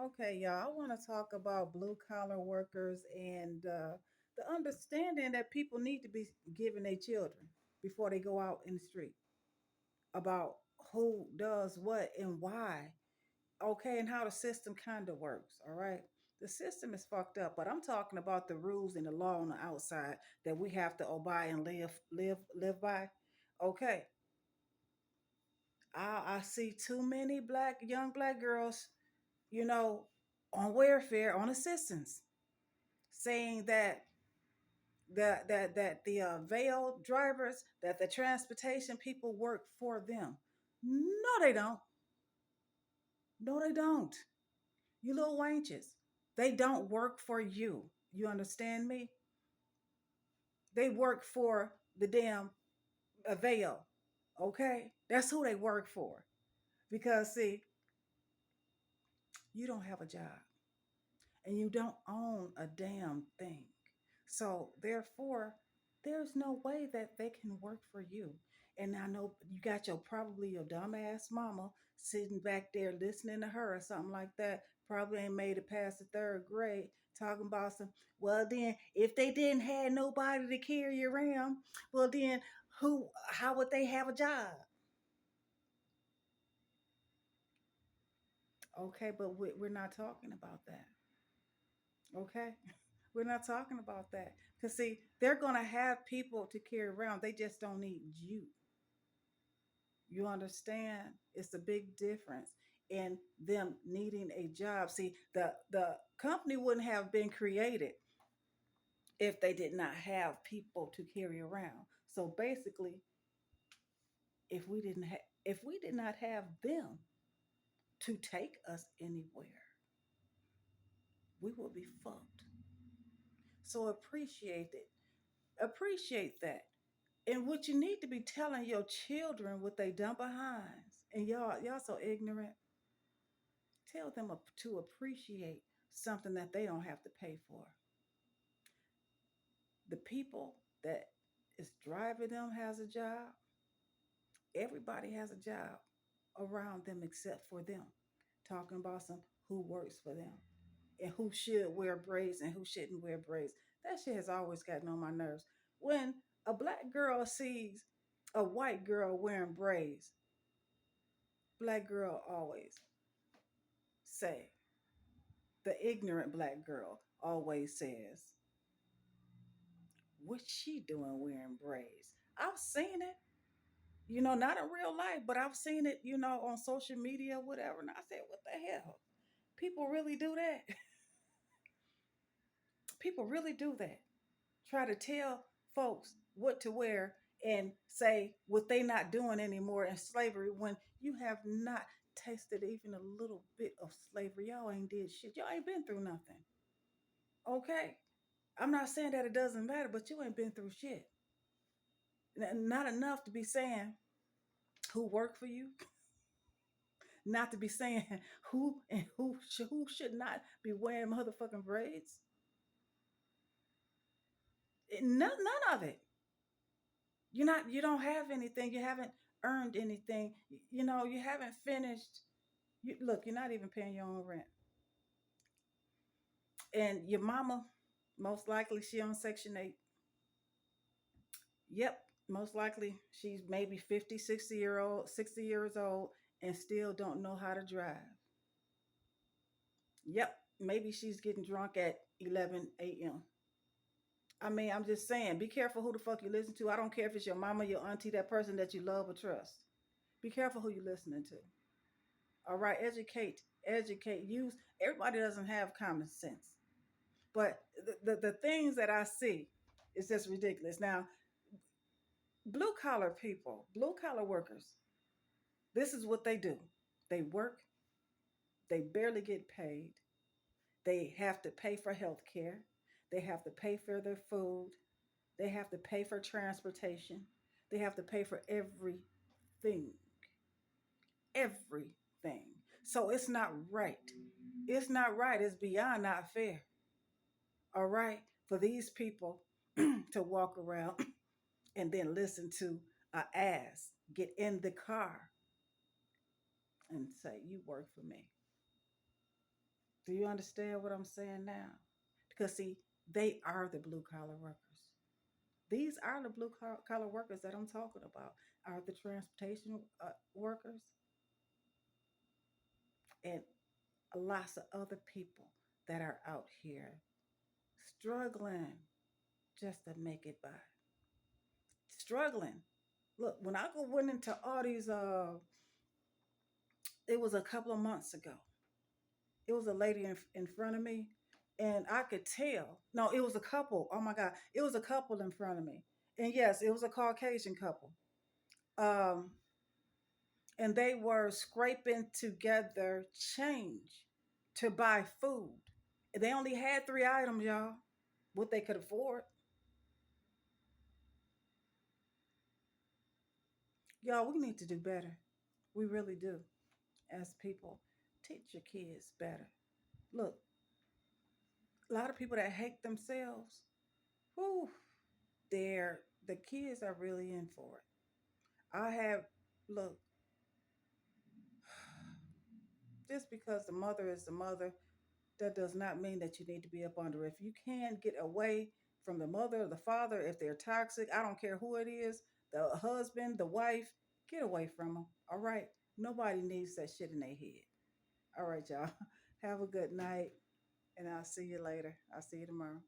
Okay, y'all, I want to talk about blue collar workers and the understanding that people need to be giving their children before they go out in the street about who does what and why. Okay, and how the system kind of works. All right. The system is fucked up, but I'm talking about the rules and the law on the outside that we have to obey and live by. Okay, I see too many young black girls, you know, on welfare, on assistance, saying that the veil drivers, that the transportation people work for them. No, they don't. No, they don't. You little wenches. They don't work for you. You understand me? They work for the damn veil. Okay? That's who they work for. Because see, you don't have a job and you don't own a damn thing. So therefore, there's no way that they can work for you. And I know you got probably your dumbass mama sitting back there listening to her or something like that. Probably ain't made it past the third grade talking about some, well then if they didn't have nobody to carry around, well then how would they have a job? Okay, but we're not talking about that. Okay? We're not talking about that. Because, see, they're going to have people to carry around. They just don't need you. You understand? It's a big difference in them needing a job. See, the company wouldn't have been created if they did not have people to carry around. So basically, if we did not have them to take us anywhere, we would be fucked. So appreciate it. Appreciate that. And what you need to be telling your children what they done behinds. And y'all so ignorant. Tell them to appreciate something that they don't have to pay for. The people that is driving them has a job. Everybody has a job around them except for them. Talking about some who works for them and who should wear braids and who shouldn't wear braids. That shit has always gotten on my nerves. When a black girl sees a white girl wearing braids, black girl always say, the ignorant black girl always says, what's she doing wearing braids? I've seen it, not in real life, but I've seen it, on social media, whatever. And I said, what the hell? People really do that. People really do that. Try to tell folks what to wear and say what they not doing anymore in slavery when you have not tasted even a little bit of slavery. Y'all ain't did shit. Y'all ain't been through nothing. Okay. I'm not saying that it doesn't matter, but you ain't been through shit. Not enough to be saying who worked for you, not to be saying who and who should not be wearing motherfucking braids. None of it. You don't have anything. You haven't earned anything. You haven't finished. Look, you're not even paying your own rent. And your mama, most likely she on Section 8. Yep, most likely she's maybe 50, 60 years old and still don't know how to drive. Yep, maybe she's getting drunk at 11 a.m. I mean, I'm just saying, be careful who the fuck you listen to. I don't care if it's your mama, your auntie, that person that you love or trust. Be careful who you're listening to. All right, educate, use. Everybody doesn't have common sense. But the things that I see is just ridiculous. Now, blue collar people, blue collar workers, this is what they do. They work, they barely get paid. They have to pay for health care. They have to pay for their food. They have to pay for transportation. They have to pay for everything. Everything. So it's not right. It's not right. It's beyond not fair. All right. For these people to walk around and then listen to a ass get in the car and say, you work for me. Do you understand what I'm saying now? Because see, they are the blue collar workers. These are the blue collar workers that I'm talking about. Are the transportation workers and lots of other people that are out here struggling just to make it by. Struggling. Look, when I went into all these, it was a couple of months ago. It was a lady in front of me, and I could tell. No, it was a couple. Oh my God, it was a couple in front of me, and yes, it was a Caucasian couple. Um, and they were scraping together change to buy food. They only had 3 items, y'all. What they could afford, y'all. We need to do better. We really do, as people. Teach your kids better. Look, a lot of people that hate themselves. Whew, the kids are really in for it. I have look, just because the mother is the mother, that does not mean that you need to be up under. If you can get away from the mother or the father, if they're toxic, I don't care who it is, the husband, the wife, get away from them. All right. Nobody needs that shit in their head. All right, y'all. Have a good night, and I'll see you later. I'll see you tomorrow.